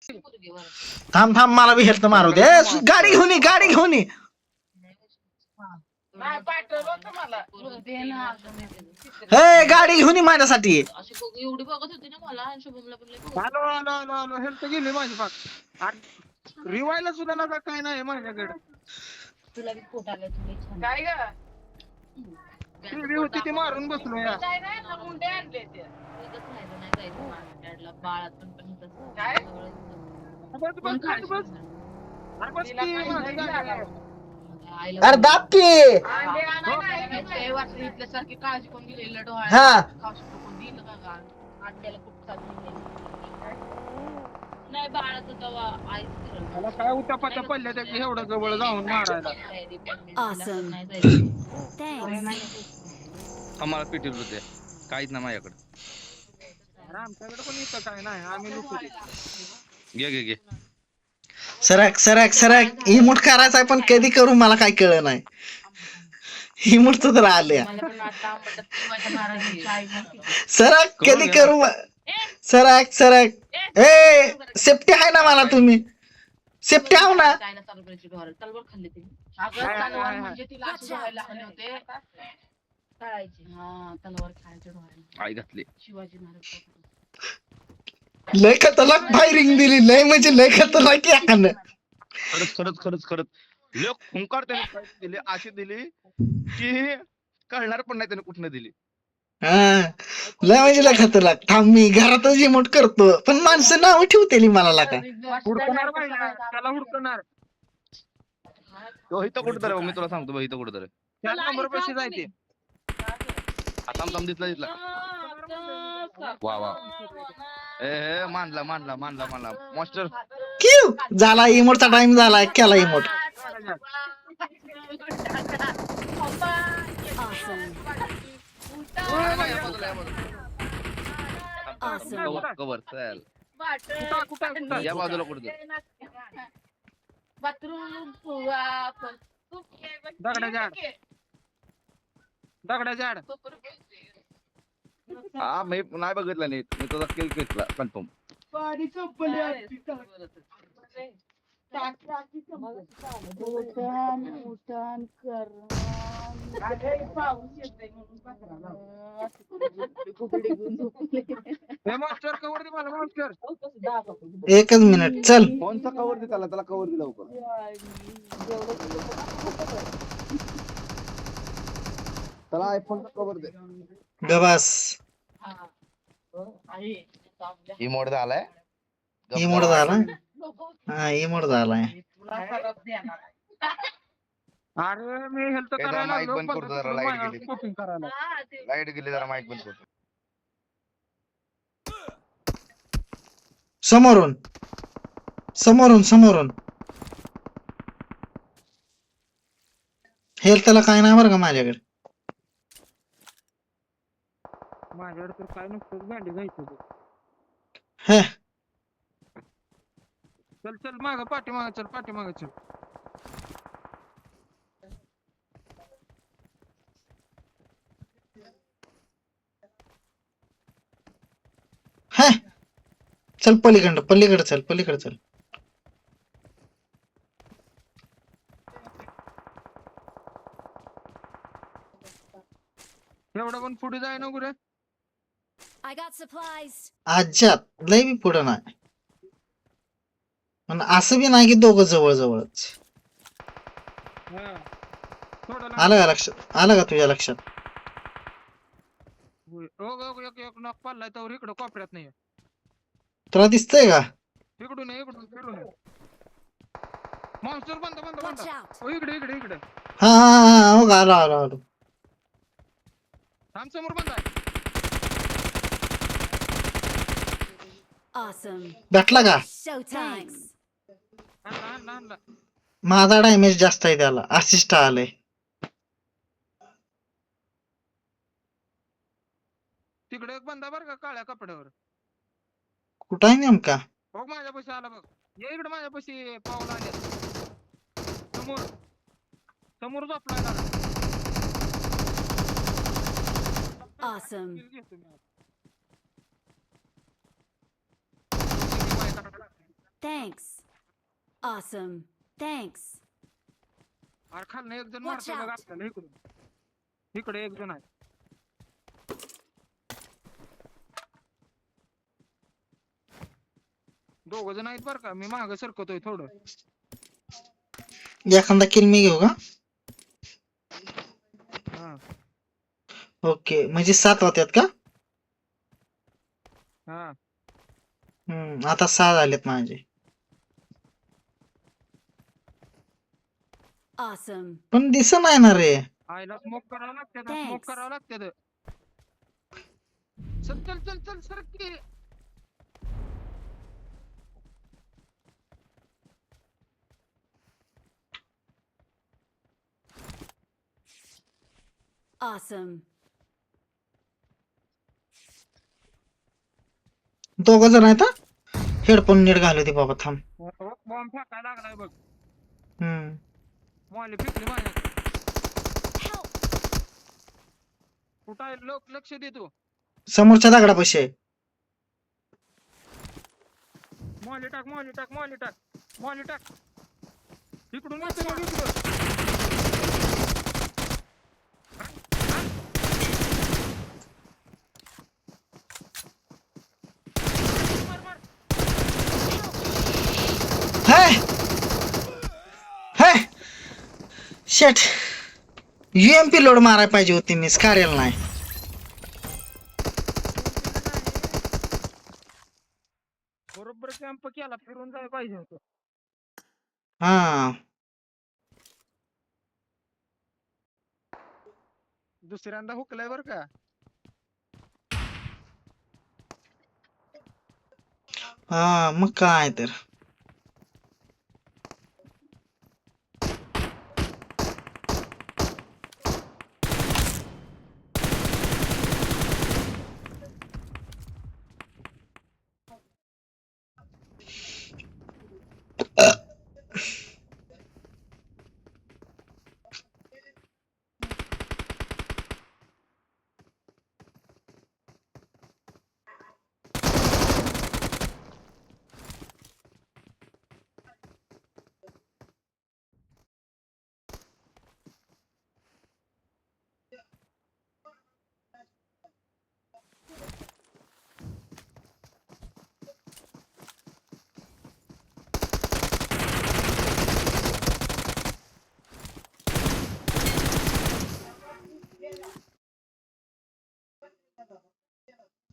थांब थांब मला बी हेल्थ मारू दे गाडी घेऊन ये गाडी घेऊन ये हे गाडी घेऊन ये माझ्यासाठी एवढी बघत होती ना मला शुभमला पण आलो आलो आलो आलो हेल्थ गेली माझी पाक रिवायला सुद्धा नका काय नाही माझ्याकडे तुला बी पोट आलं तुला छान काय ग टीव्ही होती ती मारून बसलो या काय नाही मुंडे आणले ते खायचं नाही जायचं मार्केटला बाळातून पण तसं काय? बस बस बस बस अरे बस की माझी गाडी आहे. अरे दाब की अंडे आणायला वाटलं इथल्यासारखी काळजी कोण दिलेलं हा. डोळ्या कोण दिलं का अंड्याला खूप चालली नाही बाळाचं तेव्हा आईच मला काय उतापाच्या पडल्या त्याची एवढं जवळ जाऊन मारायला Awesome. आम्हाला पिटील होते काहीच नाही माझ्याकडे अरे आमच्याकडे पण इथं काय नाही आम्ही लुकू घे घे घे सरक सरक सरक इमोट करायचा पण कधी करू मला काय कळलं नाही इमोट तर आल्या मला पण आता आवडतं माझ्या महाराजांची आई म्हणते. सरक कधी करू सरक सरक ए सेफ्टी आहे ना मला तुम्ही सेफ्टी आहो ना काय ना चालू करायची डोळ्याला. तलवार खाल्ली तिने अगं तलवार म्हणजे तिला अशी डोळ्याला लागले होते तळायची हा तलवार खायचे डोळ्याला आई घातली शिवाजी महाराज लय खतरनाक फायरिंग दिली लय म्हणजे लय खतरनाक यान खरंच खरंच खरंच खरंच लय खुंकार त्याने fight दिली अशी दिली की कळणार पण नाही त्याने कुठनं दिली हा लय म्हणजे लय खतरनाक थांब मी घरातच इमोट करतो पण माणसं नाव ठेवतेली मला लागा हुडकणार पाहिजे त्याला हुडकणार तो इथं कुठं तर मी तुला सांगतो बघ इथं कुठं तर त्या नंबर पैसे जायचे थांब दिसला दिसला वा वा ए मानला मानला मानला मानला मास्टर क्यू झाला इमोटचा टाइम झाला केला इमोट कवर कवर चल कुठं या बाजूला कुठं बाथरूम दगडा झाड हा मी नाही बघितलं नीट मी तुझा किल घेतला कन्फर्म हे मास्टर कवर दे मला मास्टर एकच मिनिट चल कोणचा कवर दे त्याला कवर दिला लवकर त्याला आयफोनचा कवर दे गबास इमोट झालाय इमोट झाला हा इमोट झालाय अरे मी हेल्थ त्याचा करायला mic बंद करतो जरा, light गेली. शॉपिंग करायला लाईट गेली जरा माईक बंद करतो समोरून समोरून समोरून हेल्थला काय नाही बरं का माझ्याकडे माझ्याकडे तर काय नुकतंच भांडी घ्यायचं बघ. हे चल चल माग पाठीमाग चल पाठीमाग चल हे चल पलीकडं पलीकडे चल पलीकडे चल एवढं पण पुढे जाय नको रे I got supplies. आज्यात लय बी पुढं नाही पण असं बी नाही की दोघं जवळ जवळच हा. थोडं लांब. आलं का लक्षात आलं का तुझ्या लक्षात होय. हो हो, एक एक नॉक पाडलाय तर इकडं कोपऱ्यात नाही तुला दिसतंय का इकडून आहे, इकडून फिरून आहे. मॉन्स्टर बंद बंद बंद Watch out. हो इकडे इकडे इकडे हा हा हा हो का आलो आलो आलो थांब समोर बंद आहे Awesome. भेटला का Showtime. आणला आणला आणला माझा डॅमेज जास्त आहे त्याला असिस्ट आलंय तिकडे एक बंदा बरं का काळ्या कपड्यावर कुठं आहे नेमका हो माझ्यापाशी आला बघ ये इकडे माझ्यापाशी पाऊल आले समोर समोर झोपलाय Awesome. Thanks. Awesome. Thanks. अरे खालनं एक जण Watch मारतोय बघ out. आपल्याला इकडून. इकडे एक जण आहे. दोघ जण आहेत बरं का, मी माग सरकतोय थोडं. एखादा किल मी घेऊ का? हा ओके, म्हणजे 7 होत्यात का? हा आता 6 झालेत माझे. Awesome. पण दिसत नाही ना रे. आईला स्मोक करावं लागतं, Thanks. स्मोक करावं लागतं. चल चल चल चल सरक की. Awesome. दोघ जण आहेत. हेडफोन नीट घालू दे बाबा, थांब. बॉम्ब फेकायला लागलाय बघ. हम्म मॉली फेकली माझ्या. Help. कुठं आहे लोक, लक्ष दे तू. समोरच्या दगडापाशी आहे. मॉली टाक मॉली टाक मॉली टाक मॉली टाक. इकडून Watch येतोय बघ out. इकडं. मार मार. हाय हाय शेट, UMP लोड मारायला पाहिजे होती, मिस करेल नाही. बरोबर कॅम्प केला, फिरून जायला पाहिजे होतं. हा दुसऱ्यांदा हुकलाय बर का. हा, मग काय तर.